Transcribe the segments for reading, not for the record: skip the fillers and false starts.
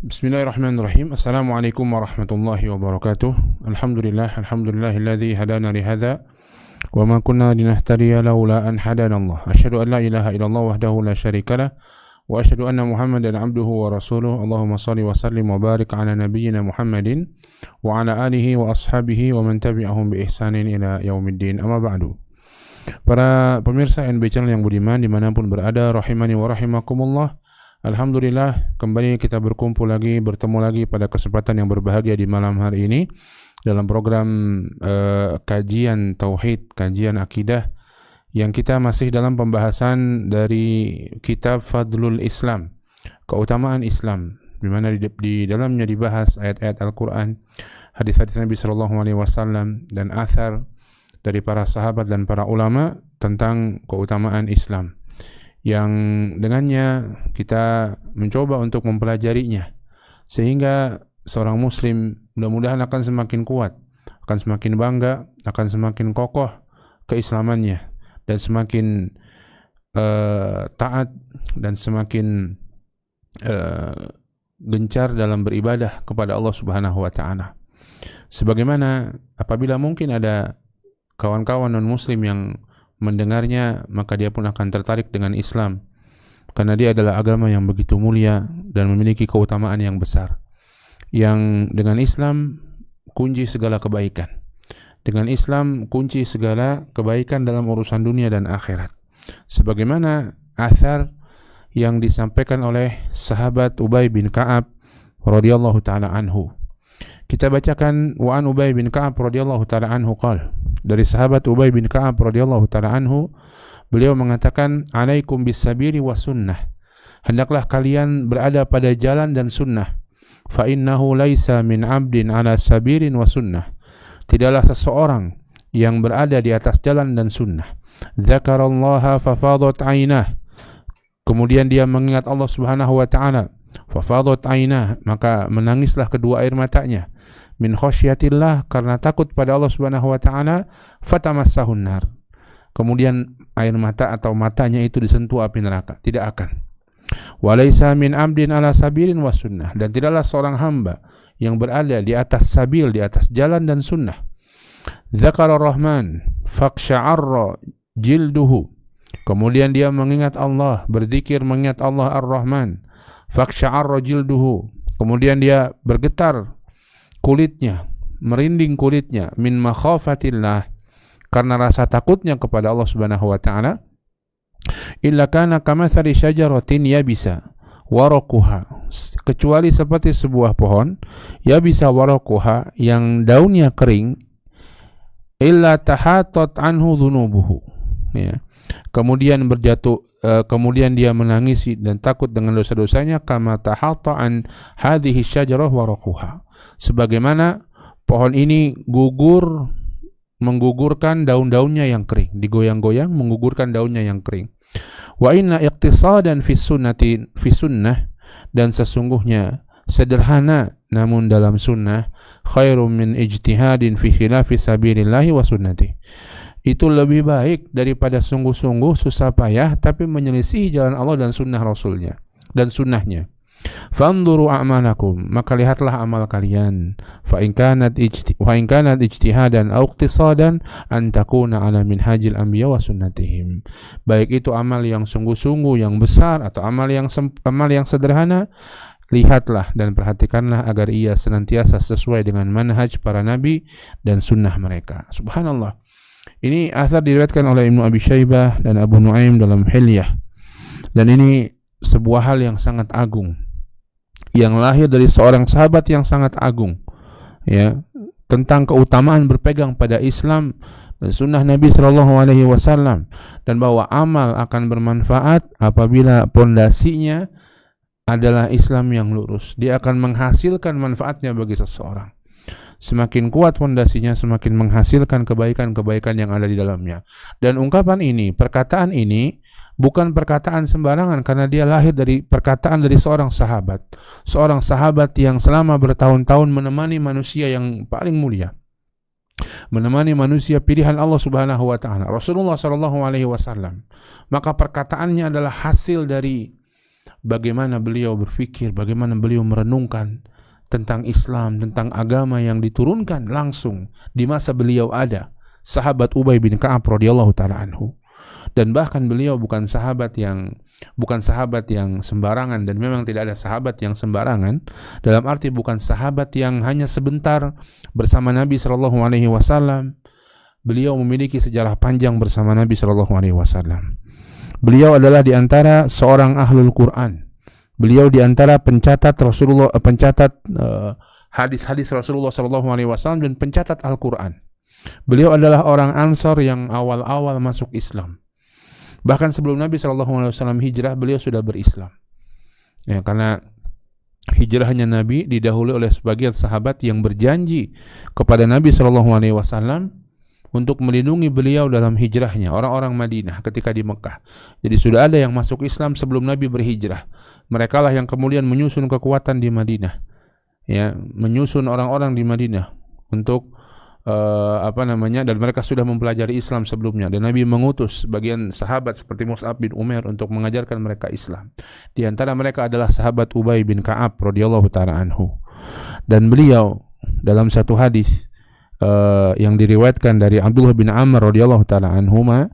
Bismillahirrahmanirrahim. Assalamualaikum warahmatullahi wabarakatuh. Alhamdulillahilladzi hadana li hadza wa ma kunna linahtadiya laula an hadana Allah. Asyhadu an la ilaha illallah wahdahu la syarikalah wa asyhadu anna Muhammadan abduhu wa rasuluh. Allahumma shalli wa sallim wa barik ala nabiyyina Muhammadin wa ala alihi wa ashabihi wa man tabi'ahum bi ihsanin ila yaumiddin. Amma ba'du. Para pemirsa NB Channel yang budiman dimanapun berada, rahimani wa rahimakumullah. Alhamdulillah, kembali kita bertemu lagi pada kesempatan yang berbahagia di malam hari ini dalam program kajian tauhid, kajian akidah, yang kita masih dalam pembahasan dari kitab Fadlul Islam, keutamaan Islam, di mana di dalamnya dibahas ayat-ayat Al-Quran, hadis-hadis Nabi SAW, dan athar dari para sahabat dan para ulama tentang keutamaan Islam, yang dengannya kita mencoba untuk mempelajarinya, sehingga seorang muslim mudah-mudahan akan semakin kuat, akan semakin bangga, akan semakin kokoh keislamannya, dan semakin taat dan semakin gencar dalam beribadah kepada Allah Subhanahu wa Ta'ala. Sebagaimana apabila mungkin ada kawan-kawan non-muslim yang mendengarnya, maka dia pun akan tertarik dengan Islam, karena dia adalah agama yang begitu mulia dan memiliki keutamaan yang besar, yang dengan Islam kunci segala kebaikan, dengan Islam kunci segala kebaikan dalam urusan dunia dan akhirat, sebagaimana athar yang disampaikan oleh sahabat Ubay bin Ka'ab radhiyallahu ta'ala anhu. Kita bacakan wa an Ubay bin Ka'ab radhiyallahu ta'ala anhu qala, dari sahabat Ubay bin Ka'ab radhiyallahu ta'ala anhu, beliau mengatakan, alaikum bisabiri wa sunnah, hendaklah kalian berada pada jalan dan sunnah, fa innahu laisa min abdin ala sabirin wa sunnah, tidaklah seseorang yang berada di atas jalan dan sunnah, dzakarallaha fafadat ainah, kemudian dia mengingat Allah Subhanahu wa ta'ala, fafadat ainah, maka menangislah kedua air matanya, min khasyatillah, karena takut pada Allah Subhanahu wa ta'ala, fatamassahun nar, kemudian air mata atau matanya itu disentuh api neraka, tidak akan. Walaysa min abdin ala sabirin wa sunnah, dan tidaklah seorang hamba yang berada di atas sabil, di atas jalan dan sunnah, dzakara rahman faqsha'arra jilduhu, kemudian dia mengingat Allah, berzikir mengingat Allah ar-Rahman, faqsha'arra jilduhu, kemudian dia bergetar kulitnya, merinding kulitnya, min makhafatillah, karena rasa takutnya kepada Allah Subhanahu wa ta'ala, illa kana kamathali syajaratin yabisa waraquha, kecuali seperti sebuah pohon yabisa waraquha, yang daunnya kering, illa tahatat anhu dhunubuhu, ya, kemudian kemudian dia menangisi dan takut dengan dosa-dosanya, kama tahata an hadhihi syajarah waraquha, sebagaimana pohon ini menggugurkan daun-daunnya yang kering, digoyang-goyang menggugurkan daunnya yang kering. Wa inna iqtisadan fi sunnah, dan sesungguhnya sederhana namun dalam sunnah, khairum min ijtihadin fi khilafi sabilillahi wa sunnati, itu lebih baik daripada sungguh-sungguh susah payah tapi menyelisihi jalan Allah dan sunnah Rasulnya dan sunnahnya. Fanzuru a'malakum, maka lihatlah amal kalian, fa in kanat ijtihadan aw iqtisadan an takuna ala minhajil anbiya wa sunnatihim, baik itu amal yang sungguh-sungguh yang besar atau amal yang sederhana, lihatlah dan perhatikanlah agar ia senantiasa sesuai dengan manhaj para nabi dan sunnah mereka. Subhanallah. Ini asar diriwayatkan oleh Ibnu Abi Syaibah dan Abu Nuaim dalam Hilyah, dan ini sebuah hal yang sangat agung, yang lahir dari seorang sahabat yang sangat agung, ya, tentang keutamaan berpegang pada Islam dan sunnah Nabi SAW, dan bahwa amal akan bermanfaat apabila pondasinya adalah Islam yang lurus. Dia akan menghasilkan manfaatnya bagi seseorang. Semakin kuat fondasinya, semakin menghasilkan kebaikan-kebaikan yang ada di dalamnya. Dan ungkapan ini, perkataan ini bukan perkataan sembarangan, karena dia lahir dari perkataan dari seorang sahabat yang selama bertahun-tahun menemani manusia yang paling mulia, menemani manusia pilihan Allah Subhanahu wa taala, Rasulullah sallallahu alaihi wasallam. Maka perkataannya adalah hasil dari bagaimana beliau berpikir, bagaimana beliau merenungkan tentang Islam, tentang agama yang diturunkan langsung di masa beliau ada, sahabat Ubay bin Ka'ab radhiyallahu taala anhu. Dan bahkan beliau bukan sahabat yang sembarangan, dan memang tidak ada sahabat yang sembarangan, dalam arti bukan sahabat yang hanya sebentar bersama Nabi sallallahu alaihi wasallam. Beliau memiliki sejarah panjang bersama Nabi sallallahu alaihi wasallam. Beliau adalah di antara seorang ahlul Quran. Beliau di antara pencatat hadis-hadis Rasulullah sallallahu alaihi wasallam dan pencatat Al-Qur'an. Beliau adalah orang Ansor yang awal-awal masuk Islam. Bahkan sebelum Nabi SAW hijrah, beliau sudah berislam. Ya, karena hijrahnya Nabi didahului oleh sebagian sahabat yang berjanji kepada Nabi SAW untuk melindungi beliau dalam hijrahnya, orang-orang Madinah ketika di Mekah. Jadi sudah ada yang masuk Islam sebelum Nabi berhijrah. Mereka lah yang kemudian menyusun kekuatan di Madinah. Ya, menyusun orang-orang di Madinah untuk dan mereka sudah mempelajari Islam sebelumnya, dan Nabi mengutus sebagian sahabat seperti Mus'ab bin Umair untuk mengajarkan mereka Islam. Di antara mereka adalah sahabat Ubay bin Ka'ab radhiyallahu taala anhu. Dan beliau dalam satu hadis yang diriwayatkan dari Abdullah bin Amr radhiyallahu taala anhuma,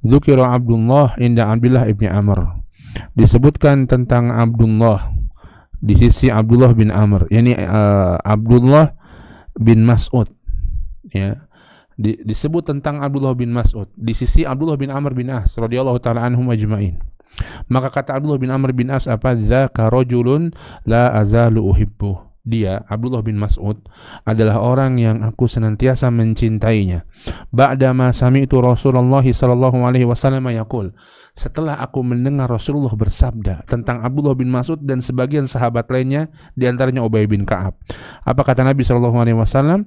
dzukira Abdullah inda Abdullah ibni Amr, disebutkan tentang Abdullah di sisi Abdullah bin Amr, yakni Abdullah bin Mas'ud. Ya, disebut tentang Abdullah bin Mas'ud di sisi Abdullah bin Amr bin As radhiyallahu taala anhum ajma'in. Maka kata Abdullah bin Amr bin As, apa? Dzaka rajulun la azalu uhibbu. Dia, Abdullah bin Mas'ud, adalah orang yang aku senantiasa mencintainya. Ba'dama sami'tu Rasulullah sallallahu alaihi wasallam yaqul, setelah aku mendengar Rasulullah bersabda tentang Abdullah bin Mas'ud dan sebagian sahabat lainnya, di antaranya Ubay bin Ka'ab. Apa kata Nabi sallallahu alaihi wasallam?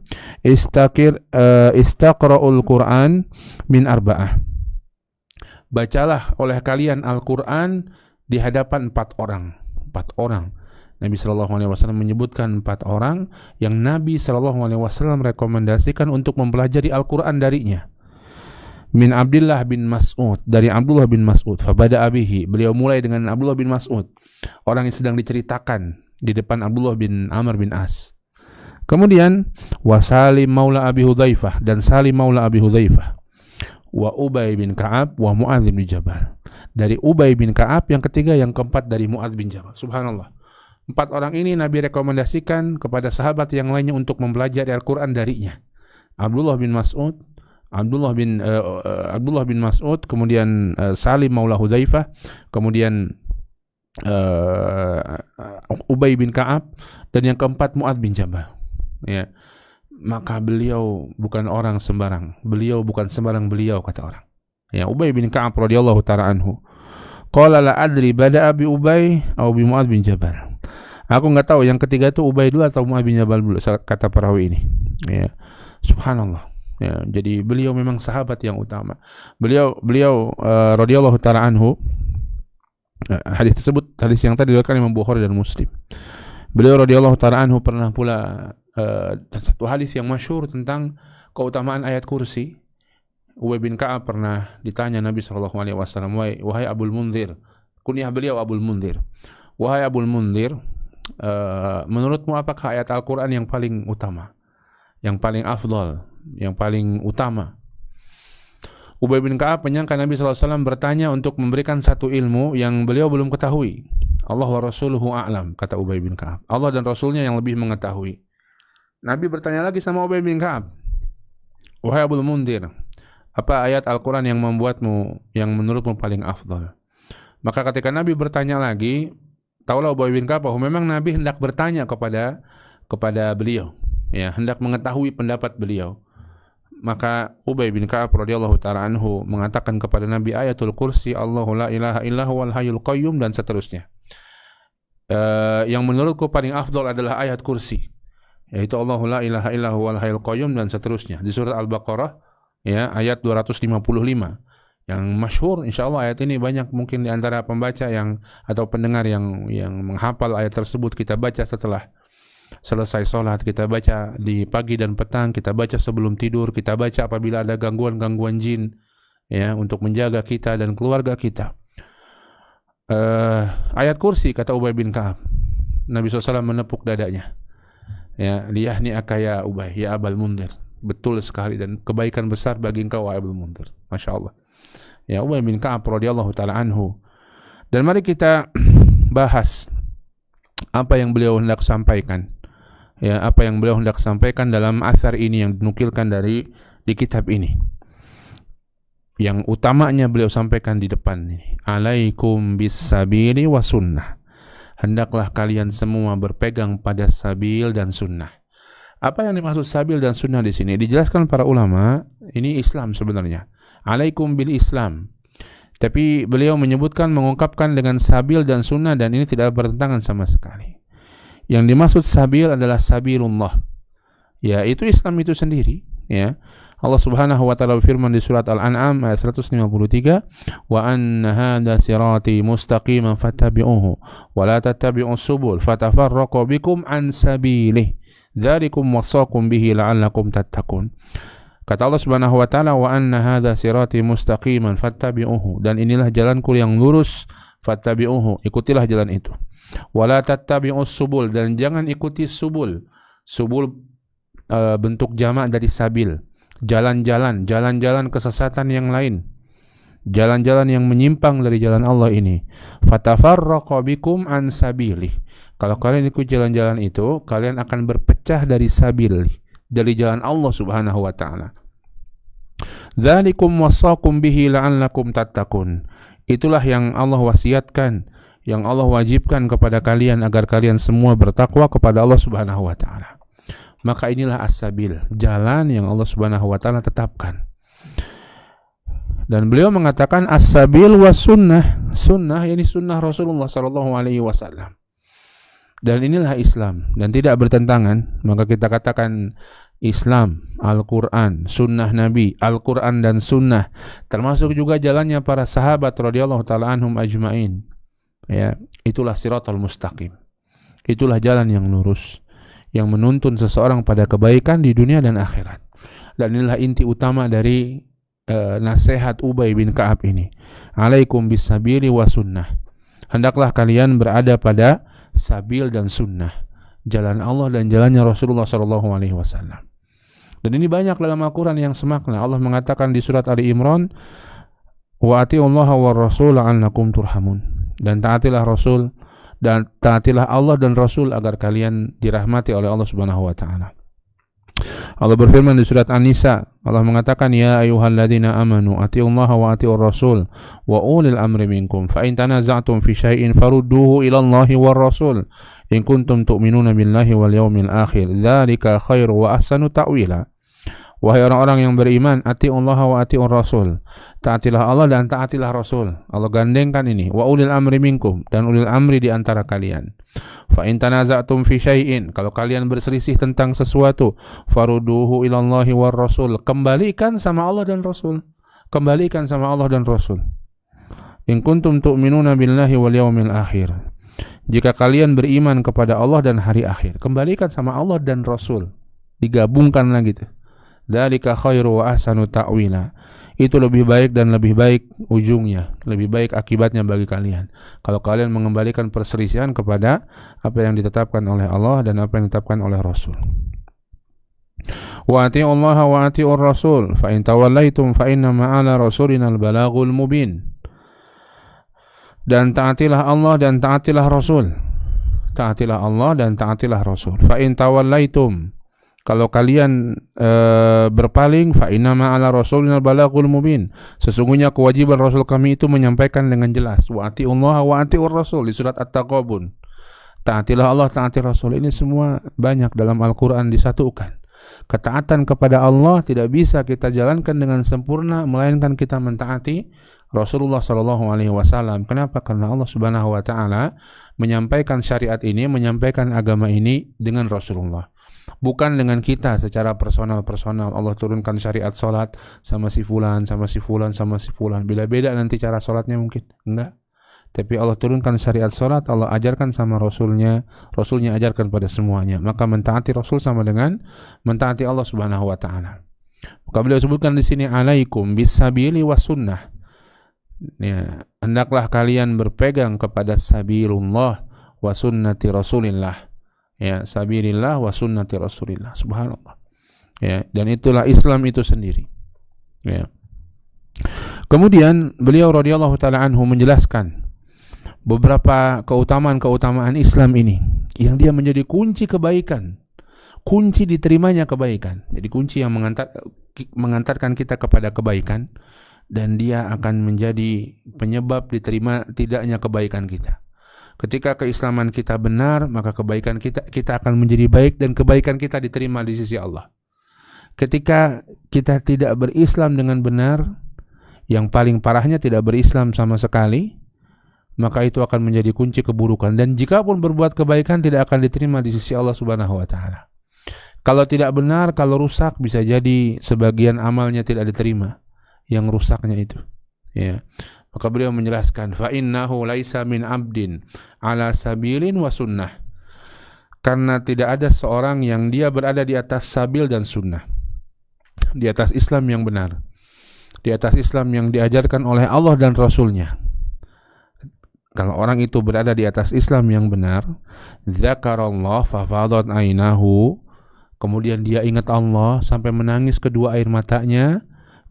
Istaqra'ul Qur'an min arba'ah. Bacalah oleh kalian Al-Qur'an di hadapan empat orang. Nabi sallallahu alaihi wasallam menyebutkan 4 orang yang Nabi sallallahu alaihi wasallam rekomendasikan untuk mempelajari Al-Qur'an darinya. Min Abdullah bin Mas'ud, dari Abdullah bin Mas'ud. Fabada'a bihi, beliau mulai dengan Abdullah bin Mas'ud, orang yang sedang diceritakan di depan Abdullah bin Amr bin As. Kemudian wa Salim maula Abi Hudzaifah, dan Salim maula Abi Hudzaifah. Wa Ubay bin Ka'ab wa Mu'adz bin Jabal. Dari Ubay bin Ka'ab yang ketiga, yang keempat dari Mu'adz bin Jabal. Subhanallah. 4 orang ini Nabi rekomendasikan kepada sahabat yang lainnya untuk mempelajari Al-Quran darinya. Abdullah bin Mas'ud, Abdullah bin Mas'ud, kemudian Salim maula Hudzaifah, kemudian Ubay bin Ka'ab, dan yang keempat Mu'adz bin Jabal. Ya. Maka beliau bukan orang sembarang. Beliau kata orang. Ya, Ubay bin Ka'ab radhiyallahu taala anhu. Qala la adri bada'a bi Ubay atau bi Mu'adz bin Jabal. Aku enggak tahu yang ketiga itu Ubay dulu atau Mu'adz bin Jabal dulu, kata perawi ini. Ya. Subhanallah. Ya, jadi beliau memang sahabat yang utama. Beliau radhiyallahu taala anhu, hadis tersebut, hadis yang tadi diriwayatkan Imam Bukhari dan Muslim. Beliau radhiyallahu taala anhu pernah pula satu hadis yang masyhur tentang keutamaan ayat kursi. Ubay bin Ka'ab pernah ditanya Nabi sallallahu alaihi wasallam, wahai Abul Munzir, kunyah beliau Abul Munzir. Wahai Abul Munzir, menurutmu apakah ayat Al-Quran yang paling utama, yang paling afdal, yang paling utama? Ubay bin Ka'ab menyangka Nabi SAW bertanya untuk memberikan satu ilmu yang beliau belum ketahui. Allah wa rasuluhu a'lam, kata Ubay bin Ka'ab. Allah dan Rasulnya yang lebih mengetahui. Nabi bertanya lagi sama Ubay bin Ka'ab, wahai Abul Munzir, apa ayat Al-Quran yang menurutmu paling afdal? Maka ketika Nabi bertanya lagi, taulah Ubay bin Ka'ab bahwa memang Nabi hendak bertanya kepada beliau, ya, hendak mengetahui pendapat beliau. Maka Ubay bin Ka'ab radhiyallahu ta'ala anhu mengatakan kepada Nabi, ayatul kursi, Allahu la ilaha illa huwal hayyul qayyum, dan seterusnya. Yang menurutku paling afdal adalah ayat kursi, yaitu Allahu la ilaha illa huwal hayyul qayyum, dan seterusnya. Di surat Al-Baqarah, ya, ayat 255. Yang masyhur, insyaallah ayat ini banyak mungkin di antara pembaca atau pendengar yang menghafal ayat tersebut. Kita baca setelah selesai sholat, kita baca di pagi dan petang, kita baca sebelum tidur, kita baca apabila ada gangguan jin, ya, untuk menjaga kita dan keluarga kita. ayat kursi, kata Ubay bin Ka'ab. Nabi SAW menepuk dadanya. Ya, liyahni akaya Ubay, ya Abal Mundir. Betul sekali dan kebaikan besar bagi engkau wahai Abul Mundir. Masya Allah. Ya, Ubay bin Ka'ab radhiyallahu taala anhu. Dan mari kita bahas apa yang beliau hendak sampaikan. Ya, apa yang beliau hendak sampaikan dalam athar ini yang dinukilkan di kitab ini. Yang utamanya beliau sampaikan di depan ini. Alaikum bis sabili wa sunnah. Hendaklah kalian semua berpegang pada sabil dan sunnah. Apa yang dimaksud sabil dan sunnah di sini? Dijelaskan para ulama, ini Islam sebenarnya. Alaikum bil Islam. Tapi beliau menyebutkan, mengungkapkan dengan sabil dan sunnah, dan ini tidak bertentangan sama sekali. Yang dimaksud sabil adalah sabilullah. Ya, itu Islam itu sendiri. Ya, Allah Subhanahu wa taala berfirman di surat Al-An'am ayat 153, "Wa anna hadza sirati mustaqiman fattabi'uhu wa la tattabi'us subul fatafarraqu bikum an sabilihi. Dzalikum wasaqum bihi la'allakum tattaqun." Kata Allah Subhanahu wa taala, "Wa anna hadza sirati mustaqiman fattabi'uhu." Dan inilah jalanku yang lurus, fattabi'uhu, ikutilah jalan itu. Wa la tattabi'us subul, dan jangan ikuti subul. Subul bentuk jamak dari sabil. Jalan-jalan kesesatan yang lain, jalan-jalan yang menyimpang dari jalan Allah ini. Fatafarraqu bikum an sabilih. Kalau kalian ikut jalan-jalan itu, kalian akan berpecah dari sabil, dari jalan Allah Subhanahu wa taala. Dzalikum wasaqum bihi la'allakum tattaqun. Itulah yang Allah wasiatkan, yang Allah wajibkan kepada kalian agar kalian semua bertakwa kepada Allah Subhanahu wa taala. Maka inilah as-sabil, jalan yang Allah Subhanahu wa taala tetapkan. Dan beliau mengatakan as-sabil was sunnah. Sunnah yakni sunnah Rasulullah sallallahu alaihi wasallam. Dan inilah Islam dan tidak bertentangan. Maka kita katakan Islam, Al-Qur'an, sunnah Nabi, Al-Qur'an dan sunnah, termasuk juga jalannya para sahabat radhiyallahu taala anhum ajmain. Ya, itulah siratal mustaqim. Itulah jalan yang lurus, yang menuntun seseorang pada kebaikan di dunia dan akhirat. Dan inilah inti utama dari nasihat Ubay bin Ka'ab ini. Alaikum bis sabili wa sunnah. Hendaklah kalian berada pada sabil dan sunnah, jalan Allah dan jalannya Rasulullah sallallahu alaihi wasallam. Dan ini banyak dalam Al-Qur'an yang semakna. Allah mengatakan di surat Ali Imran, wa atiullaha war rasul la'allakum turhamun. Dan taatilah Rasul dan taatilah Allah dan Rasul agar kalian dirahmati oleh Allah Subhanahu wa taala. Allah berfirman di surat An-Nisa, Allah mengatakan, ya ayyuhalladzina amanu atiullaha wa atiur rasul wa ulil amri minkum fa in tanaza'tum fi syai'in farudduhu ila Allahi war rasul in kuntum tu'minuna billahi wal yawmil akhir dzalika khairu wa ahsanu ta'wila. Wahai orang-orang yang beriman, atiullaha wa atiur rasul, taatilah Allah dan taatilah Rasul. Allah gandengkan ini, wa ulil amri minkum, dan ulil amri di antara kalian. Fa in tanaza'tum fi syai'in, kalau kalian berselisih tentang sesuatu, faruduhu ilallahi war rasul, kembalikan sama Allah dan Rasul. Kembalikan sama Allah dan Rasul. In kuntum tu'minuna billahi wal yawmil akhir. Jika kalian beriman kepada Allah dan hari akhir, kembalikan sama Allah dan Rasul. Digabungkan lagi tuh. Dzalika khairu wa ahsanu ta'wila. Itu lebih baik dan lebih baik ujungnya, lebih baik akibatnya bagi kalian. Kalau kalian mengembalikan perselisihan kepada apa yang ditetapkan oleh Allah dan apa yang ditetapkan oleh Rasul. Wa atiullaha wa atiur rasul fa in tawallaitum fa inna ma'ala rasulina al-balaghul mubin. Dan taatilah Allah dan taatilah Rasul. Taatilah Allah dan taatilah Rasul. Fa in tawallaitum, kalau kalian berpaling, fa inna ma'ala rasulina al-balaghul mubin. Sesungguhnya kewajiban Rasul kami itu menyampaikan dengan jelas. Wa atiullaha wa atiur rasul di surat At-Taghabun. Taatilah Allah, taati Rasul. Ini semua banyak dalam Al-Qur'an disatukan. Ketaatan kepada Allah tidak bisa kita jalankan dengan sempurna melainkan kita mentaati Rasulullah sallallahu alaihi wasallam. Kenapa? Karena Allah Subhanahu wa taala menyampaikan syariat ini, menyampaikan agama ini dengan Rasulullah. Bukan dengan kita secara personal-personal. Allah turunkan syariat salat sama si fulan, sama si fulan, sama si fulan. Beda-beda nanti cara salatnya mungkin. Enggak. Tapi Allah turunkan syariat salat, Allah ajarkan sama Rasulnya, Rasulnya ajarkan pada semuanya. Maka mentaati Rasul sama dengan mentaati Allah Subhanahu wa taala. Maka beliau sebutkan di sini alaikum bisabili was sunnah. Ya, hendaklah kalian berpegang kepada sabilullah wa sunnati rasulillah. Ya, sabilillah wa sunnati rasulillah. Subhanallah. Ya, dan itulah Islam itu sendiri. Ya. Kemudian beliau radhiyallahu taala anhu menjelaskan beberapa keutamaan-keutamaan Islam ini yang dia menjadi kunci kebaikan, kunci diterimanya kebaikan. Jadi kunci yang mengantarkan kita kepada kebaikan, dan dia akan menjadi penyebab diterima tidaknya kebaikan kita. Ketika keislaman kita benar, maka kebaikan kita akan menjadi baik dan kebaikan kita diterima di sisi Allah. Ketika kita tidak berislam dengan benar, yang paling parahnya tidak berislam sama sekali, maka itu akan menjadi kunci keburukan. Dan jika pun berbuat kebaikan, tidak akan diterima di sisi Allah Subhanahu wa taala. Kalau tidak benar, kalau rusak, bisa jadi sebagian amalnya tidak diterima, yang rusaknya itu. Ya. Maka beliau menjelaskan, fa innahu laisa min abdin ala sabilin wa sunnah. Karena tidak ada seorang yang dia berada di atas sabil dan sunnah, di atas Islam yang benar, di atas Islam yang diajarkan oleh Allah dan Rasulnya. Kalau orang itu berada di atas Islam yang benar, dzakarallah fafadat ainahu, kemudian dia ingat Allah sampai menangis kedua air matanya,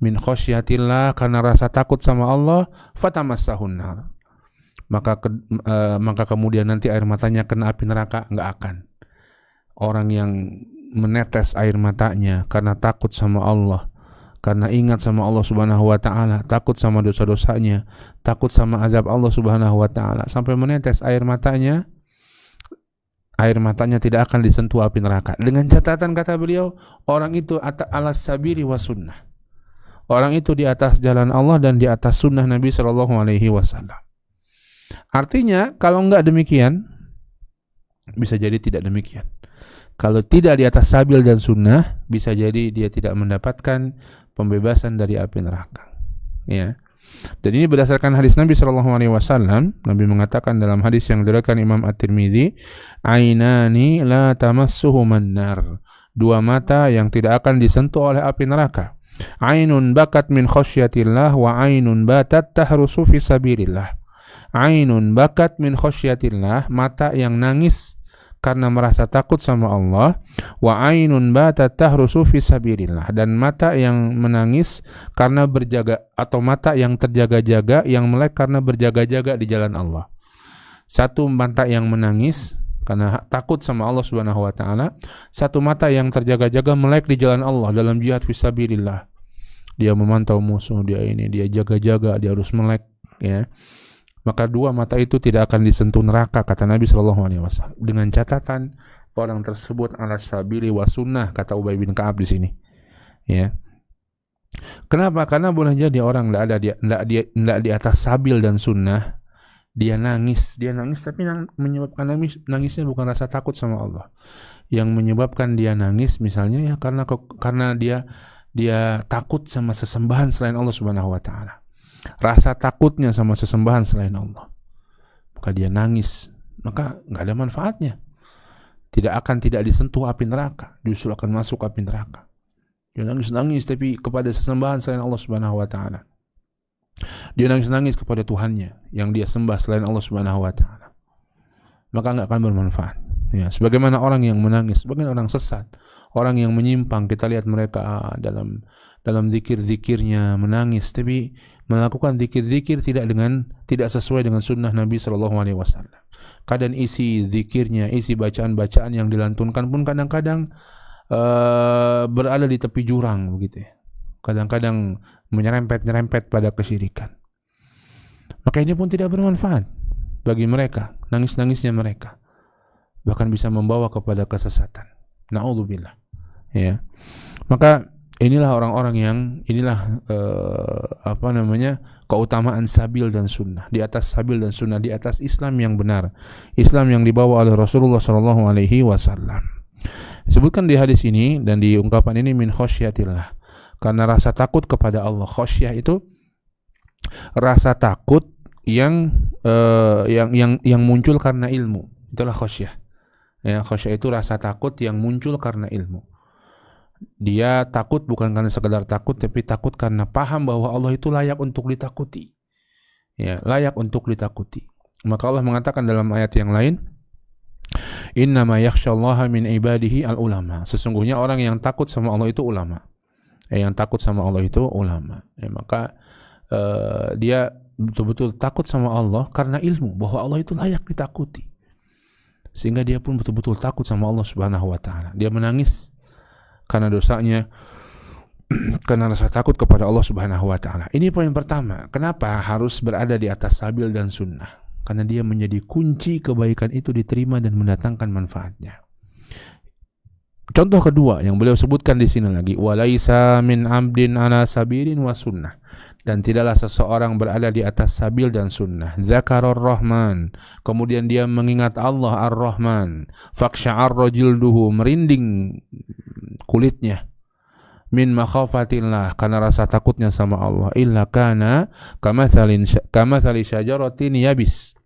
min khosyatillah, karena rasa takut sama Allah, fatamassahun nar, maka kemudian nanti air matanya kena api neraka. Enggak akan. Orang yang menetes air matanya karena takut sama Allah, karena ingat sama Allah Subhanahu wa taala, takut sama dosa-dosanya, takut sama azab Allah Subhanahu wa taala, sampai menetes air matanya tidak akan disentuh api neraka. Dengan catatan, kata beliau, orang itu alas sabiri wa sunnah. Orang itu di atas jalan Allah dan di atas sunnah Nabi Shallallahu Alaihi Wasallam. Artinya, kalau enggak demikian, bisa jadi tidak demikian. Kalau tidak di atas sabil dan sunnah, bisa jadi dia tidak mendapatkan pembebasan dari api neraka. Ya. Dan ini berdasarkan hadis Nabi Shallallahu Alaihi Wasallam. Nabi mengatakan dalam hadis yang diriwayatkan Imam At-Tirmidzi, ainani la tamassuhuman nar. Dua mata yang tidak akan disentuh oleh api neraka. Ainun bakat min khosyatillah wa ainun batat tahrusu fi sabilillah. Ainun bakat min khosyatillah, mata yang nangis karena merasa takut sama Allah, wa ainun batat tahrusu fi sabilillah, dan mata yang menangis karena berjaga, atau mata yang terjaga-jaga, yang melek karena berjaga-jaga di jalan Allah. Satu mata yang menangis karena takut sama Allah Subhanahu wa taala, satu mata yang terjaga-jaga melek di jalan Allah dalam jihad fisabilillah. Dia memantau musuh, dia jaga-jaga, dia harus melek, ya. Maka dua mata itu tidak akan disentuh neraka, kata Nabi sallallahu alaihi wasallam. Dengan catatan orang tersebut ala sabili wa sunnah, kata Ubay bin Ka'ab di sini. Ya. Kenapa? Karena boleh jadi orang enggak di atas sabil dan sunnah, dia nangis tapi menyebabkan nangisnya bukan rasa takut sama Allah. Yang menyebabkan dia nangis misalnya ya karena dia takut sama sesembahan selain Allah Subhanahu wa taala. Rasa takutnya sama sesembahan selain Allah, maka dia nangis, maka nggak ada manfaatnya. Tidak disentuh api neraka, justru akan masuk api neraka. Dia nangis tapi kepada sesembahan selain Allah Subhanahu wa taala. Dia nangis kepada Tuhannya yang dia sembah selain Allah Subhanahu wa taala, maka nggak akan bermanfaat. Ya, sebagaimana orang yang menangis, sebagaimana orang sesat, orang yang menyimpang, kita lihat mereka dalam zikir-zikirnya menangis, tapi melakukan zikir-zikir tidak sesuai dengan sunnah Nabi Shallallahu Alaihi Wasallam. Kadang isi zikirnya, isi bacaan-bacaan yang dilantunkan pun kadang-kadang berada di tepi jurang, begitu ya. Kadang-kadang menyerempet pada kesyirikan. Maka ini pun tidak bermanfaat bagi mereka. Nangis-nangisnya mereka bahkan bisa membawa kepada kesesatan. Na'udzubillah. Ya. Maka inilah orang-orang yang keutamaan sabil dan sunnah, di atas sabil dan sunnah, di atas Islam yang benar, Islam yang dibawa oleh Rasulullah sallallahu alaihi wasallam. Disebutkan di hadis ini dan di ungkapan ini min khosyatillah, karena rasa takut kepada Allah. Khosyah itu rasa takut yang muncul karena ilmu. Itulah khosyah. Ya, khosyah itu rasa takut yang muncul karena ilmu. Dia takut bukan karena sekedar takut, tapi takut karena paham bahwa Allah itu layak untuk ditakuti. ya, layak untuk ditakuti. Maka Allah mengatakan dalam ayat yang lain, innama yakhsyallaha min ibadihi al-ulama. Sesungguhnya orang yang takut sama Allah itu ulama. Yang takut sama Allah itu ulama. Ya, maka dia betul-betul takut sama Allah karena ilmu bahwa Allah itu layak ditakuti. Sehingga dia pun betul-betul takut sama Allah Subhanahu wa taala. Dia menangis karena dosanya, karena rasa takut kepada Allah Subhanahu wa taala. Ini poin pertama. Kenapa harus berada di atas sabil dan sunnah? Karena dia menjadi kunci kebaikan itu diterima dan mendatangkan manfaatnya. Contoh kedua yang beliau sebutkan di sini lagi, walaisa min abdin ala sabirin wa sunnah, dan tidaklah seseorang berada di atas sabil dan sunnah. Zakarur Rahman, kemudian dia mengingat Allah Ar-Rahman, faksya'arra jilduhu, merinding kulitnya, min makhafatillah, karena rasa takutnya sama Allah, illa kana kamathali syajaratin yabis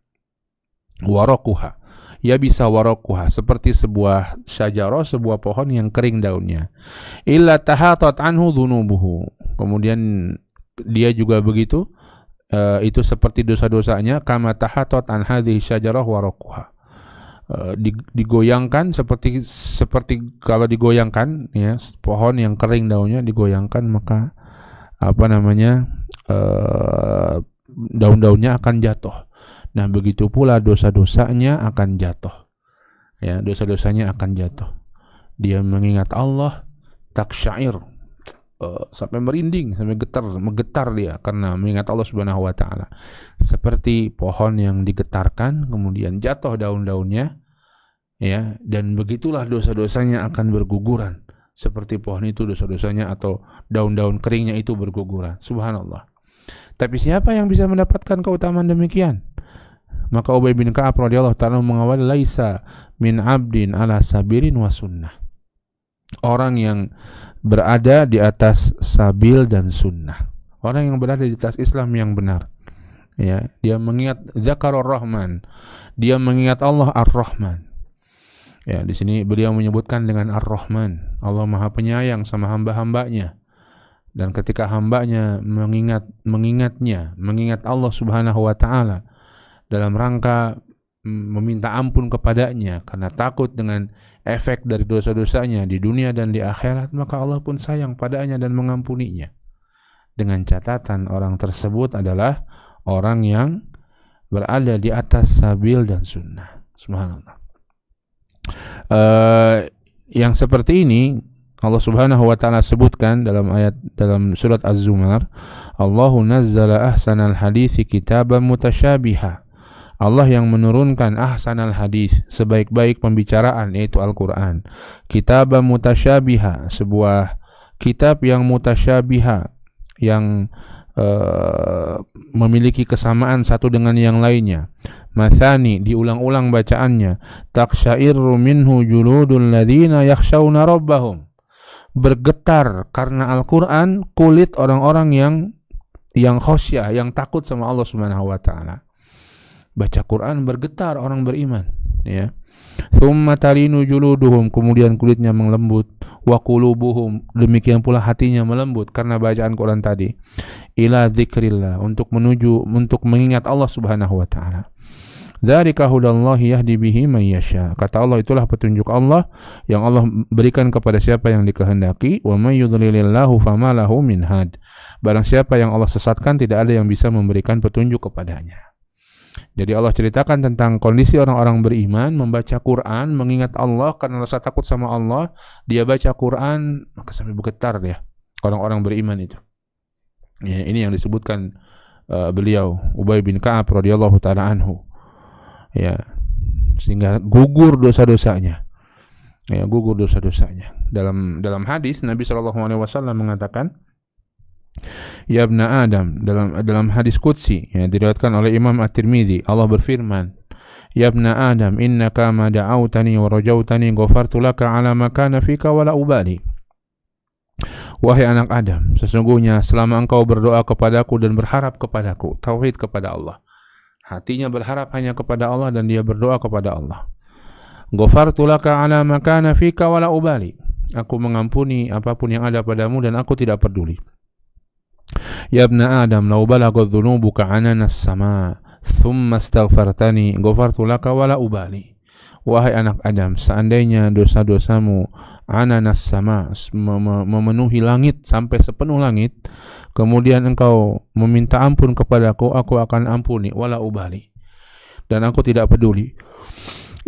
waraquha, yabisa waraquha, seperti sebuah syajarah, sebuah pohon yang kering daunnya, illa tahatat anhu dhunubuhu, kemudian dia juga begitu, itu seperti dosa-dosanya, kama tahatat an hadhihi syajarah waraquha, digoyangkan seperti kalau digoyangkan, ya, pohon yang kering daunnya digoyangkan, maka daun-daunnya akan jatuh. Nah, begitu pula dosa-dosanya akan jatuh. Ya, dosa-dosanya akan jatuh. Dia mengingat Allah, taksyair, sampai merinding, sampai menggetar dia karena mengingat Allah Subhanahu wa taala. Seperti pohon yang digetarkan kemudian jatuh daun-daunnya, ya, dan begitulah dosa-dosanya akan berguguran. Seperti pohon itu dosa-dosanya atau daun-daun keringnya itu berguguran. Subhanallah. Tapi siapa yang bisa mendapatkan keutamaan demikian? Maka Ubay bin Ka'ab radhiyallahu ta'ala mengawali, laisa min abdin ala sabirin wa sunnah. Orang yang berada di atas sabil dan sunnah. Orang yang berada di atas Islam yang benar. Ya, dia mengingat zakarur Rahman. Dia mengingat Allah Ar-Rahman. Ya, di sini beliau menyebutkan dengan Ar-Rahman. Allah Maha Penyayang sama hamba-hambanya. Dan ketika hambanya mengingat Allah Subhanahu wa taala dalam rangka meminta ampun kepadanya karena takut dengan efek dari dosa-dosanya di dunia dan di akhirat, maka Allah pun sayang padanya dan mengampuninya. Dengan catatan orang tersebut adalah orang yang berada di atas sabil dan sunnah. Subhanallah. Yang seperti ini Allah Subhanahu wa taala sebutkan dalam surat Az-Zumar, Allahu nazzala ahsanal hadithi kitaban mutasyabiha. Allah yang menurunkan ahsanal hadis, sebaik-baik pembicaraan, yaitu Al-Quran. Kitabah mutasyabiha, sebuah kitab yang mutasyabiha, yang memiliki kesamaan satu dengan yang lainnya. Mathani, diulang-ulang bacaannya. Taqsya'irru minhu juludul ladzina yakhshawna rabbahum. Bergetar karena Al-Quran kulit orang-orang yang khosyah, yang takut sama Allah Subhanahu wa taala. Baca Quran bergetar orang beriman, ya. Tsumma talinu juluduhum, kemudian kulitnya melembut, wa qulubuhum, demikian pula hatinya melembut karena bacaan Quran tadi. Ila dzikrillah, untuk mengingat Allah Subhanahu wa taala. Dzalika hudallahi yahdi bihi may yasha. Kata Allah, itulah petunjuk Allah yang Allah berikan kepada siapa yang dikehendaki. Wa may yudlilillahu fama lahu min had. Barang siapa yang Allah sesatkan, tidak ada yang bisa memberikan petunjuk kepadanya. Jadi Allah ceritakan tentang kondisi orang-orang beriman, membaca Quran, mengingat Allah karena rasa takut sama Allah. Dia baca Quran, maka sampai bergetar dia, orang-orang beriman itu. Ya, ini yang disebutkan beliau, Ubay bin Ka'ab radhiyallahu ta'ala anhu. Ya, sehingga gugur dosa-dosanya. Ya, gugur dosa-dosanya. Dalam hadis Nabi SAW mengatakan, ya ibna Adam, dalam hadis qudsi yang diriwayatkan oleh Imam At-Tirmidzi, Allah berfirman, ya ibna Adam, innaka ma da'autani wa rajautani ghafartu laka ala ma kana fika wa la ubali. Wahai anak Adam, sesungguhnya selama engkau berdoa kepadaku dan berharap kepadaku, tauhid kepada Allah, hatinya berharap hanya kepada Allah dan dia berdoa kepada Allah, ghafartu laka ala ma kana fika wa la ubali. Aku mengampuni apapun yang ada padamu dan aku tidak peduli. Ya ibna Adam, law balagat dhunubuka anana as-sama, thumma astaghfartani, ghafartu laka wala ubali. Wahai anak Adam, seandainya dosa-dosamu ananas sama, memenuhi langit sampai sepenuh langit, kemudian engkau meminta ampun kepadaku, aku akan ampuni, wala ubali, dan aku tidak peduli.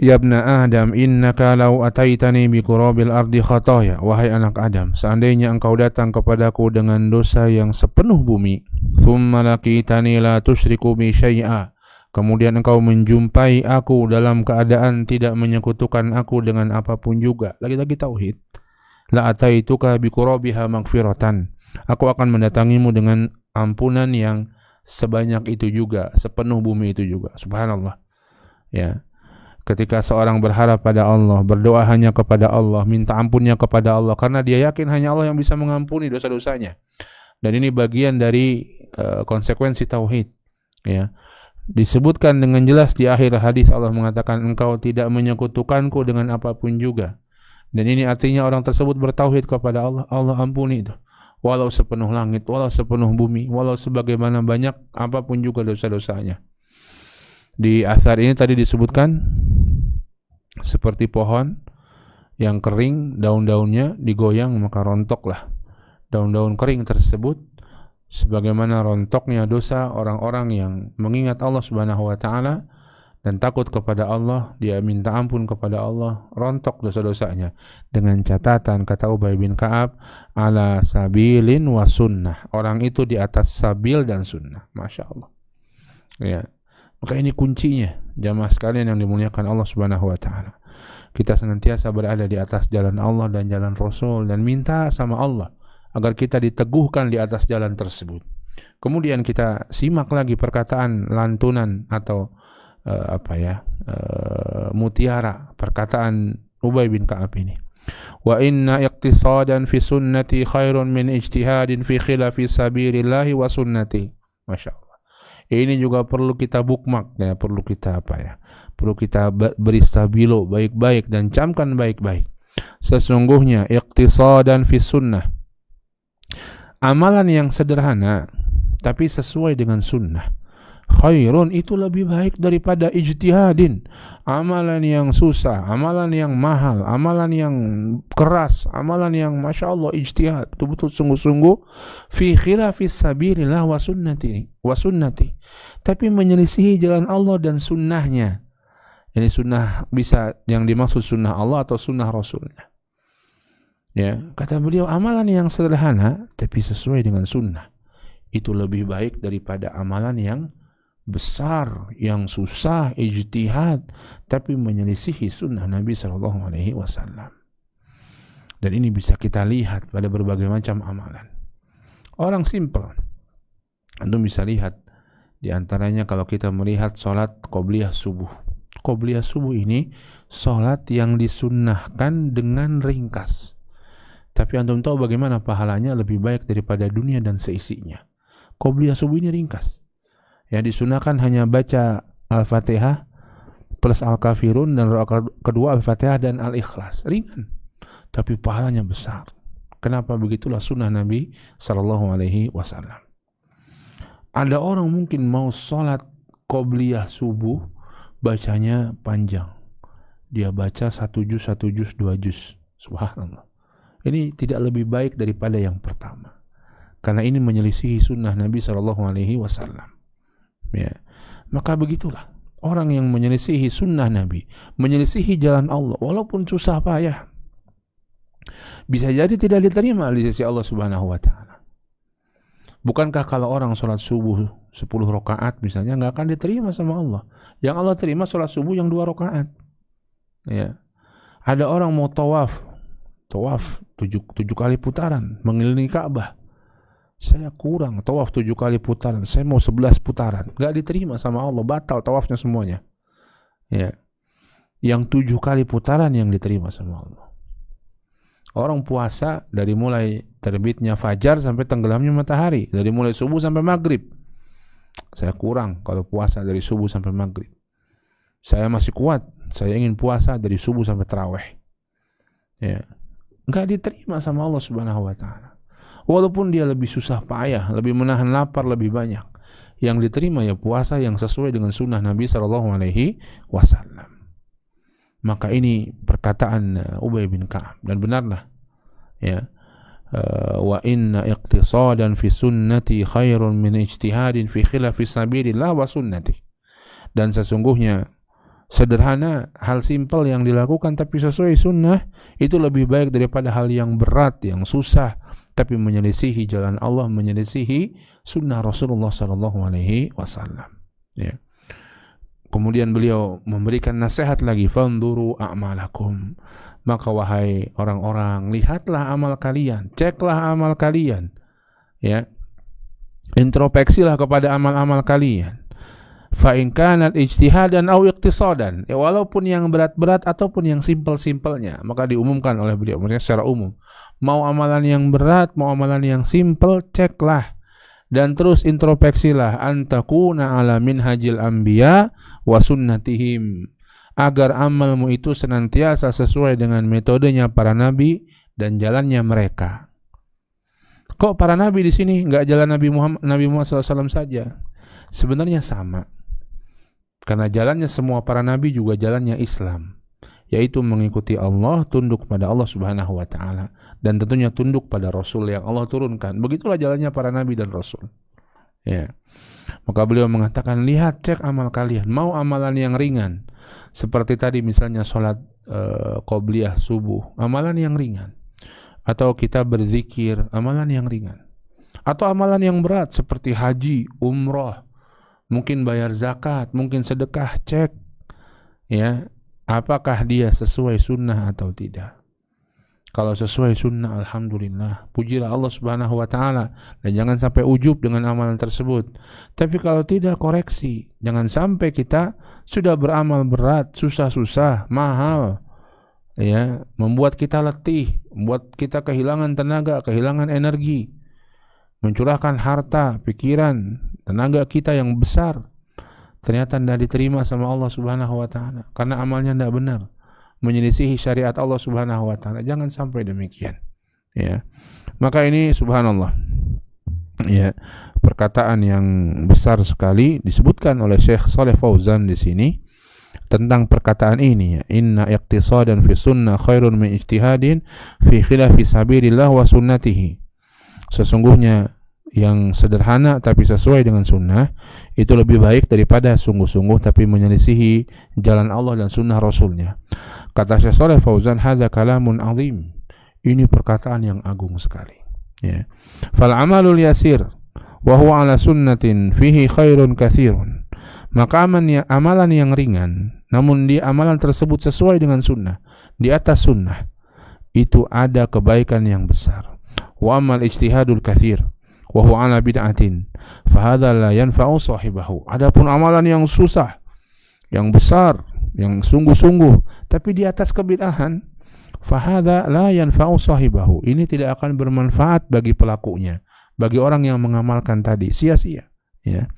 Ya ibna Adam, innaka law ataitani bi qurabil ardi khataya. Wahai anak Adam, seandainya engkau datang kepadaku dengan dosa yang sepenuh bumi, thumma laqitani la tusyriku bi syai'a, kemudian engkau menjumpai aku dalam keadaan tidak menyekutukan aku dengan apapun juga, lagi-lagi tauhid, la ataituka bi qurabiha maghfiratan, aku akan mendatangimu dengan ampunan yang sebanyak itu juga, sepenuh bumi itu juga. Subhanallah. Ya. Ketika seorang berharap pada Allah, berdoa hanya kepada Allah, minta ampunnya kepada Allah, karena dia yakin hanya Allah yang bisa mengampuni dosa-dosanya. Dan ini bagian dari konsekuensi tauhid. Ya, disebutkan dengan jelas di akhir hadis, Allah mengatakan, engkau tidak menyekutukanku dengan apapun juga. Dan ini artinya orang tersebut bertauhid kepada Allah, Allah ampuni itu. Walau sepenuh langit, walau sepenuh bumi, walau sebagaimana banyak apapun juga dosa-dosanya. Di asar ini tadi disebutkan seperti pohon yang kering, daun-daunnya digoyang maka rontoklah daun-daun kering tersebut, sebagaimana rontoknya dosa orang-orang yang mengingat Allah Subhanahu wa taala dan takut kepada Allah, dia minta ampun kepada Allah, rontok dosa-dosanya, dengan catatan, kata Ubay bin Ka'ab, ala sabilin wa sunnah, orang itu di atas sabil dan sunnah. Masya Allah. Ya. Maka ini kuncinya, jamaah sekalian yang dimuliakan Allah Subhanahu wa taala. Kita senantiasa berada di atas jalan Allah dan jalan Rasul, dan minta sama Allah agar kita diteguhkan di atas jalan tersebut. Kemudian kita simak lagi perkataan lantunan atau mutiara perkataan Ubay bin Ka'ab ini. Wa inna iqtisadan fi sunnati khairun min ijtihadin fi khilafi sabilillahi wa sunnati. Masya Allah. Ini juga perlu kita bookmark, ya, perlu kita perlu kita beri stabilo baik-baik dan camkan baik-baik. Sesungguhnya iqtisadan fi sunnah, amalan yang sederhana tapi sesuai dengan sunnah, khairun, itu lebih baik daripada ijtihadin, amalan yang susah, amalan yang mahal, amalan yang keras, amalan yang Masya Allah ijtihad, betul-betul sungguh-sungguh, fi khilafis sabilillah wa sunnati, tapi menyelisihi jalan Allah dan sunnahnya. Ini sunnah bisa yang dimaksud sunnah Allah atau sunnah Rasulnya. Ya, kata beliau, amalan yang sederhana tapi sesuai dengan sunnah itu lebih baik daripada amalan yang besar, yang susah, ijtihad, tapi menyelisihi sunnah Nabi SAW. Dan ini bisa kita lihat pada berbagai macam amalan. Orang simple, antum bisa lihat di antaranya kalau kita melihat sholat qobliyah subuh. Qobliyah subuh ini sholat yang disunnahkan dengan ringkas. Tapi antum tahu bagaimana pahalanya lebih baik daripada dunia dan seisinya. Qobliyah subuh ini ringkas. Yang disunahkan hanya baca Al-Fatihah plus Al-Kafirun, dan rakaat kedua Al-Fatihah dan Al-Ikhlas. Ringan, tapi pahalanya besar. Kenapa? Begitulah sunnah Nabi SAW. Ada orang mungkin mau sholat qobliyah subuh, bacanya panjang. Dia baca 1 juz, 2 juz. Subhanallah. Ini tidak lebih baik daripada yang pertama. Karena ini menyelisihi sunnah Nabi SAW. Ya, maka begitulah orang yang menyelisihi sunnah Nabi, menyelisihi jalan Allah, walaupun susah payah, bisa jadi tidak diterima di sisi Allah Subhanahu wa taala. Bukankah kalau orang sholat subuh 10 rakaat misalnya nggak akan diterima sama Allah? Yang Allah terima sholat subuh yang 2 rakaat. Ya. Ada orang mau tawaf 7 kali putaran mengelilingi Ka'bah. Saya kurang tawaf 7 kali putaran, saya mau 11 putaran. Gak diterima sama Allah, batal tawafnya semuanya. Ya. Yang 7 kali putaran yang diterima sama Allah. Orang puasa dari mulai terbitnya fajar sampai tenggelamnya matahari, dari mulai subuh sampai maghrib. Saya kurang kalau puasa dari subuh sampai maghrib. Saya masih kuat, saya ingin puasa dari subuh sampai tarawih. Ya. Gak diterima sama Allah Subhanahu wa taala. Walaupun dia lebih susah payah, lebih menahan lapar lebih banyak, yang diterima ya puasa yang sesuai dengan sunnah Nabi SAW. Maka ini perkataan Ubay bin Ka'ab, dan benarlah ya, wa inna iqtisadan fi sunnati khairun min ijtihadin fi khilafi sabilillah wa sunnati. Dan sesungguhnya sederhana, hal simpel yang dilakukan tapi sesuai sunnah itu lebih baik daripada hal yang berat, yang susah tapi menyelisihi jalan Allah, menyelisihi sunnah Rasulullah SAW. Ya. Kemudian beliau memberikan nasihat lagi, fanduru a'malakum, maka wahai orang-orang, lihatlah amal kalian, ceklah amal kalian, ya, introspeksilah kepada amal-amal kalian. Fa in kanat ijtihadan aw iqtisadan, ya, walaupun yang berat-berat ataupun yang simpel-simpelnya. Maka diumumkan oleh beliau, maksudnya secara umum, mau amalan yang berat, mau amalan yang simpel, ceklah dan terus introspeksilah, antakuna ala minhajil anbiya wa sunnatihim, agar amalmu itu senantiasa sesuai dengan metodenya para nabi dan jalannya mereka. Kok para nabi di sini enggak jalan Nabi Muhammad SAW saja? Sebenarnya sama. Karena jalannya semua para nabi juga jalannya Islam, yaitu mengikuti Allah, tunduk pada Allah Subhanahu wa taala, dan tentunya tunduk pada Rasul yang Allah turunkan. Begitulah jalannya para nabi dan Rasul. Ya. Maka beliau mengatakan, lihat, cek amal kalian, mau amalan yang ringan seperti tadi misalnya salat qobliyah subuh, amalan yang ringan, atau kita berzikir, amalan yang ringan, atau amalan yang berat seperti haji, umrah, mungkin bayar zakat, mungkin sedekah, cek ya, apakah dia sesuai sunnah atau tidak. Kalau sesuai sunnah, alhamdulillah, pujilah Allah Subhanahu wa taala, dan jangan sampai ujub dengan amalan tersebut. Tapi kalau tidak, koreksi. Jangan sampai kita sudah beramal berat, susah-susah, mahal, ya, membuat kita letih, membuat kita kehilangan tenaga, kehilangan energi, mencurahkan harta, pikiran, tenaga kita yang besar, ternyata tidak diterima sama Allah Subhanahu wa taala karena amalnya tidak benar, menyelisihi syariat Allah Subhanahu wa taala. Jangan sampai demikian, ya. Maka ini subhanallah, ya, perkataan yang besar sekali disebutkan oleh Syekh Shalih Fauzan di sini tentang perkataan ini, ya, inna iqtisadan fi sunnah khairun min ijtihadin fi khilafi sabilillah wa sunnatihi. Sesungguhnya yang sederhana tapi sesuai dengan sunnah itu lebih baik daripada sungguh-sungguh tapi menyelisihi jalan Allah dan sunnah Rasulnya. Kata Syekh Shalih Fauzan, hadza kalamun azim, ini perkataan yang agung sekali, ya. Fal amalul yasir wa huwa ala sunnatin fihi khairun katsirun, maka amalan yang ringan namun di amalan tersebut sesuai dengan sunnah, di atas sunnah, itu ada kebaikan yang besar. Wa amal ijtihadul katsir wa huwa ala bid'atin fa hadza la yanfa'u sahibahu. Adapun amalan yang susah, yang besar, yang sungguh-sungguh tapi di atas kebid'ahan, fa hadza la yanfa'u sahibahu, ini tidak akan bermanfaat bagi pelakunya, bagi orang yang mengamalkan tadi, sia-sia, ya.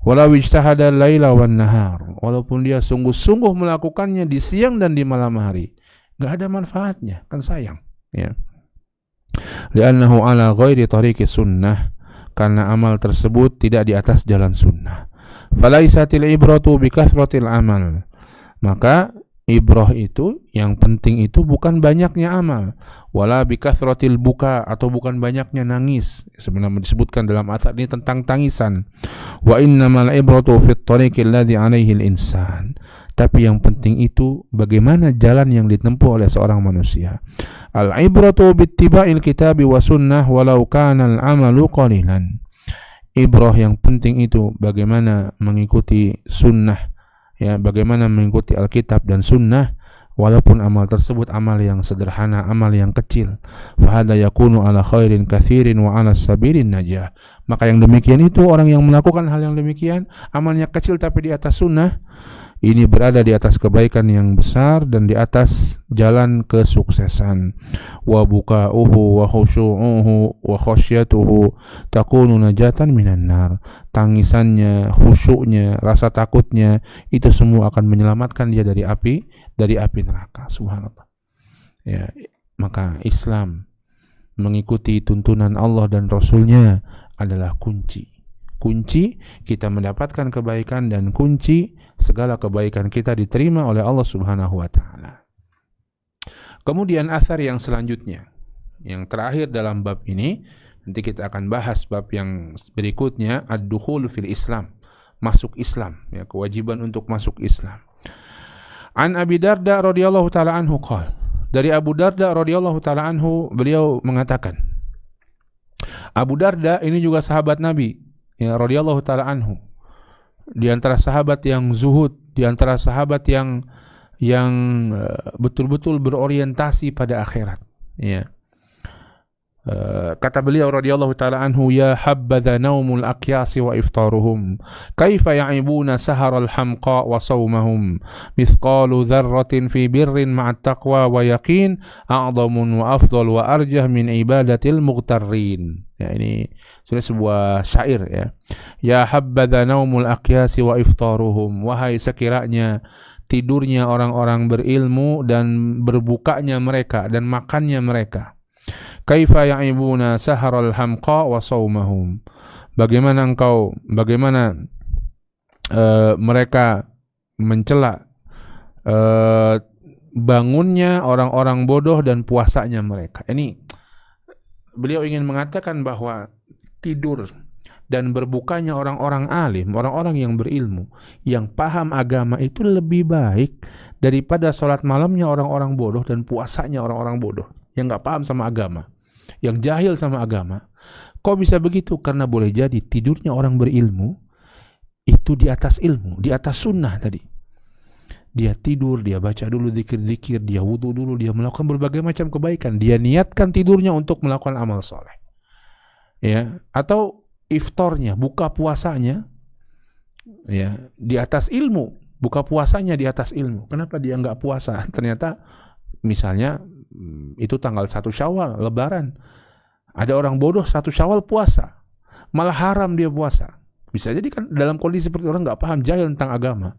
Walau ijtahada laila wan nahar, walaupun dia sungguh-sungguh melakukannya di siang dan di malam hari, enggak ada manfaatnya, kan sayang, ya. Li'annahu ala ghairi tariqi sunnah, karena amal tersebut tidak di atas jalan sunnah. Falaisatil ibratu bi kathratil amal, maka ibrah itu, yang penting itu bukan banyaknya amal, wala bi kathratil buka, atau bukan banyaknya nangis. Sebenarnya disebutkan dalam athar ini tentang tangisan. Wa innamal ibratu fit tariqil ladzi 'alaihi al-insan, tapi yang penting itu bagaimana jalan yang ditempuh oleh seorang manusia. Al-ibratu bittiba'il kitabi wa sunnah walau kana al-amalu qalilan. Ibrah yang penting itu bagaimana mengikuti sunnah, ya, bagaimana mengikuti Alkitab dan sunnah walaupun amal tersebut amal yang sederhana, amal yang kecil. Fa hadza yakunu ala khairin katsirin wa ala sabilin najah. Maka yang demikian itu, orang yang melakukan hal yang demikian, amalnya kecil tapi di atas sunnah, ini berada di atas kebaikan yang besar dan di atas jalan kesuksesan. Wa buka'uhu wa khusyu'uhu wa khasyatuhu takunu najatan minan nar. Tangisannya, khusyuknya, rasa takutnya, itu semua akan menyelamatkan dia dari api neraka. Subhanallah. Ya, maka Islam mengikuti tuntunan Allah dan Rasul-Nya adalah kunci kita mendapatkan kebaikan dan kunci segala kebaikan kita diterima oleh Allah Subhanahu wa taala. Kemudian athar yang selanjutnya, yang terakhir dalam bab ini, nanti kita akan bahas bab yang berikutnya, ad-dukhul fil Islam, masuk Islam, ya, kewajiban untuk masuk Islam. An Abi Darda radhiyallahu taala anhu qala, dari Abu Darda radhiyallahu taala anhu, beliau mengatakan, Abu Darda ini juga sahabat Nabi, ya, radhiyallahu taala anhu, di antara sahabat yang zuhud, di antara sahabat yang betul-betul berorientasi pada akhirat, ya. Kata beliau radhiyallahu taala anhu, ya habadha naumul aqyasi wa iftaruhum, kaifa ya'ibuna saharal hamqa wa sawmahum, mithqalu dharratin fi birrin ma'at taqwa wa yaqin a'zamun wa afdal wa arjah min ibadatil mughtarrin. Ya, ini sudah sebuah syair, ya. Ya habadha naumul aqyasi wa iftaruhum, wahai sekiranya tidurnya orang-orang berilmu dan berbukanya mereka dan makannya mereka. Kaifa ya'ibuna saharal hamqa wa sawmahum, bagaimana mereka mencela bangunnya orang-orang bodoh dan puasanya mereka. Ini beliau ingin mengatakan bahwa tidur dan berbukanya orang-orang alim, orang-orang yang berilmu, yang paham agama itu lebih baik daripada sholat malamnya orang-orang bodoh dan puasanya orang-orang bodoh yang nggak paham sama agama, yang jahil sama agama. Kok bisa begitu? Karena boleh jadi tidurnya orang berilmu itu di atas ilmu, di atas sunnah tadi. Dia tidur, dia baca dulu zikir-zikir, dia wudu dulu, dia melakukan berbagai macam kebaikan, dia niatkan tidurnya untuk melakukan amal soleh, ya. Atau iftarnya, buka puasanya, ya, di atas ilmu, buka puasanya di atas ilmu. Kenapa dia nggak puasa? Ternyata misalnya itu tanggal 1 Syawal, Lebaran, ada orang bodoh 1 Syawal puasa, malah haram dia puasa. Bisa jadi kan dalam kondisi seperti orang nggak paham, jahil tentang agama.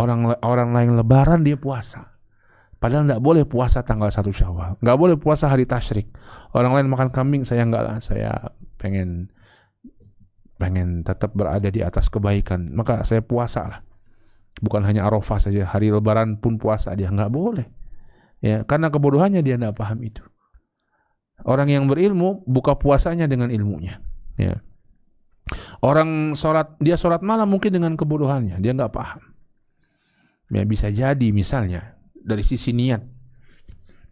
Orang lain Lebaran dia puasa, padahal nggak boleh puasa tanggal 1 Syawal, nggak boleh puasa hari tasyrik. Orang lain makan kambing, saya nggak lah, saya pengen tetap berada di atas kebaikan, maka saya puasa lah. Bukan hanya Arafah saja, hari Lebaran pun puasa, dia nggak boleh, ya, karena kebodohannya dia nggak paham itu. Orang yang berilmu buka puasanya dengan ilmunya, ya. Orang dia sholat malam mungkin dengan kebodohannya, dia nggak paham. Ya, bisa jadi misalnya dari sisi niat,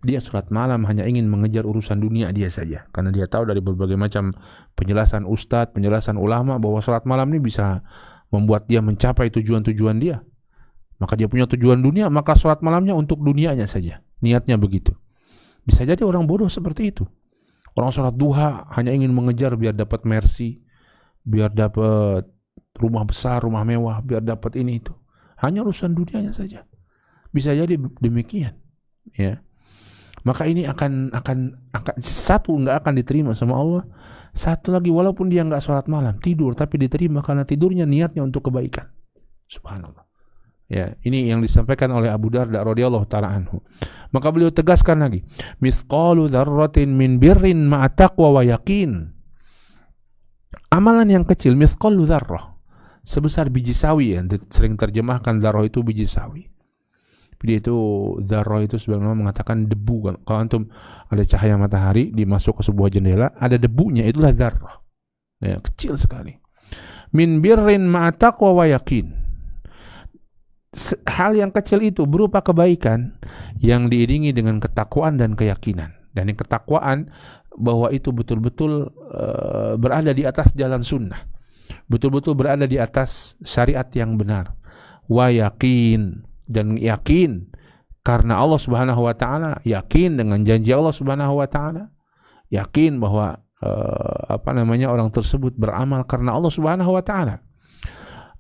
dia sholat malam hanya ingin mengejar urusan dunia dia saja, karena dia tahu dari berbagai macam penjelasan ustadz, penjelasan ulama bahwa sholat malam ini bisa membuat dia mencapai tujuan-tujuan dia. Maka dia punya tujuan dunia, maka sholat malamnya untuk dunianya saja, niatnya begitu. Bisa jadi orang bodoh seperti itu. Orang sholat duha hanya ingin mengejar biar dapat mercy, biar dapat rumah besar, rumah mewah, biar dapat ini itu. Hanya urusan dunianya saja. Bisa jadi demikian, ya. Maka ini akan satu, nggak akan diterima sama Allah. Satu lagi, walaupun dia nggak sholat malam, tidur, tapi diterima karena tidurnya niatnya untuk kebaikan. Subhanallah. Ya, ini yang disampaikan oleh Abu Darda radhiyallahu taala anhu. Maka beliau tegaskan lagi, mithqalu dzarratin min birrin ma'a taqwa wa yaqin. Amalan yang kecil, mithqalu dzarrah, sebesar biji sawi, ya, sering terjemahkan dzarrah itu biji sawi. Dia itu dzarrah itu sebenarnya mengatakan debu. Kalau antum ada cahaya matahari dimasuk ke sebuah jendela, ada debunya, itulah dzarrah. Ya, kecil sekali. Min birrin ma'a taqwa wa yaqin. Hal yang kecil itu berupa kebaikan yang diiringi dengan ketakwaan dan keyakinan. Dan yang ketakwaan bahwa itu betul-betul berada di atas jalan sunnah, betul-betul berada di atas syariat yang benar. Wa yakin, dan yakin karena Allah Subhanahu wa taala, yakin dengan janji Allah Subhanahu wa taala, yakin bahwa orang tersebut beramal karena Allah Subhanahu wa taala.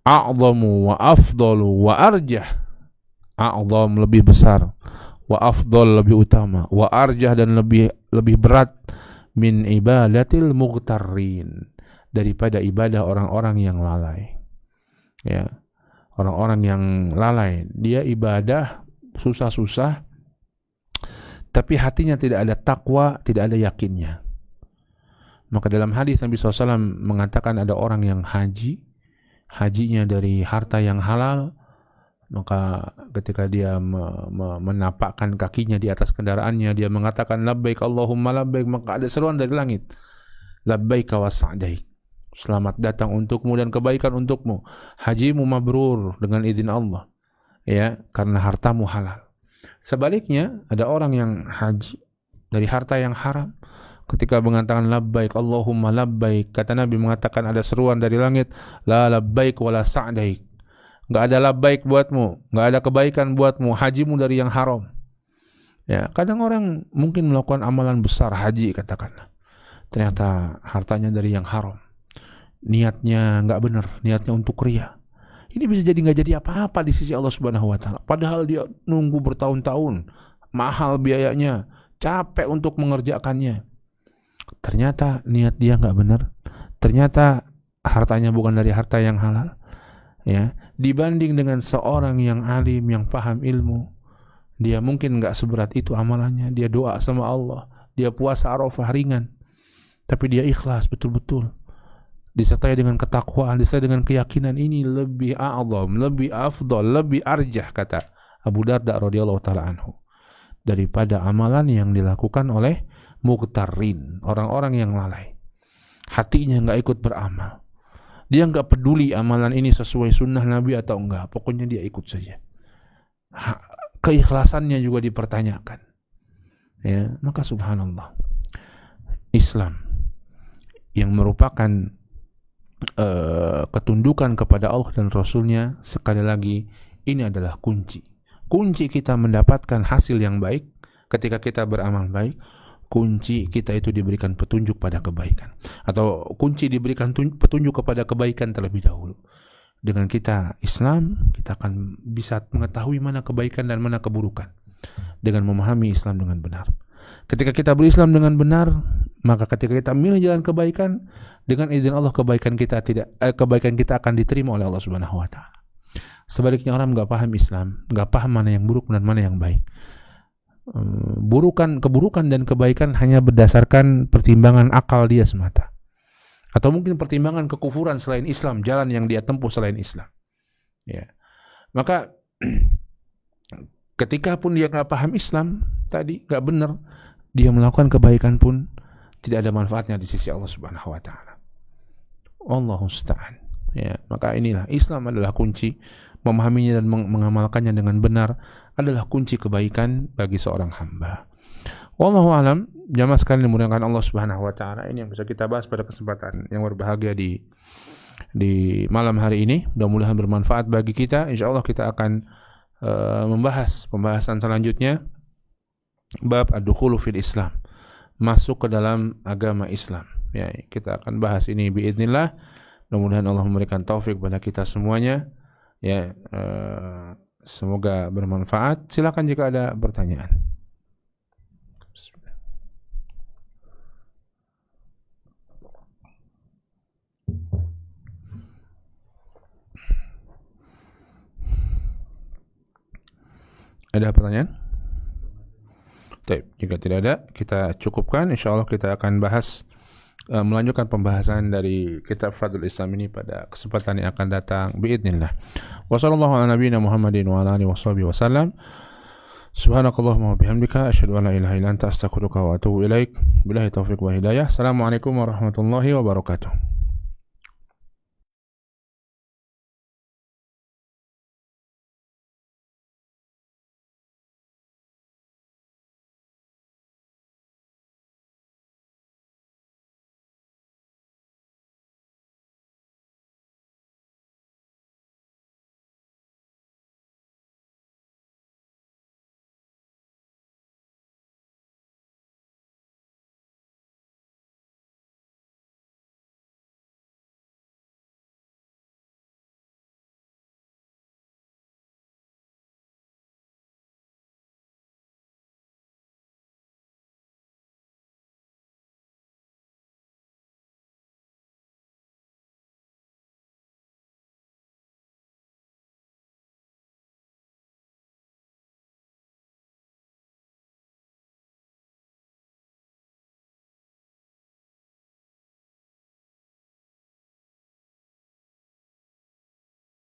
A'zamu wa afdalu wa arjah. A'zam lebih besar, wa afdal lebih utama, wa arjah dan lebih berat, min ibadatil mughtarrin, daripada ibadah orang-orang yang lalai. Ya, orang-orang yang lalai, dia ibadah susah-susah, tapi hatinya tidak ada takwa, tidak ada yakinnya. Maka dalam hadis Nabi SAW mengatakan ada orang yang hajinya dari harta yang halal, maka ketika dia menapakkan kakinya di atas kendaraannya, dia mengatakan labbaik Allahumma labbaik, maka ada seruan dari langit, labbaik wa sa'daik, selamat datang untukmu dan kebaikan untukmu, hajimu mabrur dengan izin Allah, ya, karena hartamu halal. Sebaliknya ada orang yang haji dari harta yang haram, ketika mengatakan labbaik Allahumma labbaik, kata Nabi mengatakan ada seruan dari langit, la labbaik wala sa'daik, enggak ada labbaik buatmu, enggak ada kebaikan buatmu, hajimu dari yang haram. Ya, kadang orang mungkin melakukan amalan besar haji katakanlah, ternyata hartanya dari yang haram, niatnya enggak benar, niatnya untuk riya. Ini bisa jadi enggak jadi apa-apa di sisi Allah Subhanahu wa taala. Padahal dia nunggu bertahun-tahun, mahal biayanya, capek untuk mengerjakannya. Ternyata niat dia enggak benar. Ternyata hartanya bukan dari harta yang halal. Ya, dibanding dengan seorang yang alim, yang paham ilmu, dia mungkin enggak seberat itu amalannya. Dia doa sama Allah, dia puasa Arafah ringan, tapi dia ikhlas betul-betul, disertai dengan ketakwaan, disertai dengan keyakinan. Ini lebih a'zam, lebih afdal, lebih arjah, kata Abu Darda radhiyallahu taala anhu, daripada amalan yang dilakukan oleh muqtarrin, orang-orang yang lalai. Hatinya enggak ikut beramal, dia enggak peduli amalan ini sesuai sunnah Nabi atau enggak, pokoknya dia ikut saja. Keikhlasannya juga dipertanyakan. Ya, maka subhanallah, Islam yang merupakan ketundukan kepada Allah dan Rasulnya, sekali lagi ini adalah kunci kita mendapatkan hasil yang baik. Ketika kita beramal baik, kunci kita itu diberikan petunjuk pada kebaikan, atau kunci diberikan petunjuk kepada kebaikan terlebih dahulu. Dengan kita Islam, kita akan bisa mengetahui mana kebaikan dan mana keburukan dengan memahami Islam dengan benar. Ketika kita berislam dengan benar, maka ketika kita milih jalan kebaikan, dengan izin Allah kebaikan kita akan diterima oleh Allah Subhanahu wa taala. Sebaliknya orang enggak paham Islam, enggak paham mana yang buruk dan mana yang baik. Keburukan dan kebaikan hanya berdasarkan pertimbangan akal dia semata, atau mungkin pertimbangan kekufuran selain Islam, jalan yang dia tempuh selain Islam. Ya. Maka ketika pun dia enggak paham Islam tadi, enggak benar, dia melakukan kebaikan pun tidak ada manfaatnya di sisi Allah Subhanahu wa taala. Wallahu musta'an. Ya, maka inilah Islam adalah kunci, memahaminya dan mengamalkannya dengan benar adalah kunci kebaikan bagi seorang hamba. Wallahu alam. Jamaah sekalian dimuliakan Allah Subhanahu wa taala, ini yang bisa kita bahas pada kesempatan yang berbahagia di malam hari ini. Mudah-mudahan bermanfaat bagi kita. Insyaallah kita akan membahas pembahasan selanjutnya bab ad-dukhulu fil Islam, masuk ke dalam agama Islam. Ya, kita akan bahas ini biidznillah. Mudah-mudahan Allah memberikan taufik pada kita semuanya. Ya, semoga bermanfaat. Silakan jika ada pertanyaan. Ada pertanyaan? Baik, jika tidak ada, kita cukupkan. Insyaallah kita akan bahas melanjutkan pembahasan dari kitab Fadlul Islam ini pada kesempatan yang akan datang biidznillah. Wassallallahu ala nabiyyina Muhammadin wa ala alihi washabihi wasallam. Subhanakallahumma wa bihamdika asyhadu an la ilaha illa anta astaghfiruka wa atubu ilaik. Billahi taufiq wa hidayah. Assalamualaikum warahmatullahi wabarakatuh.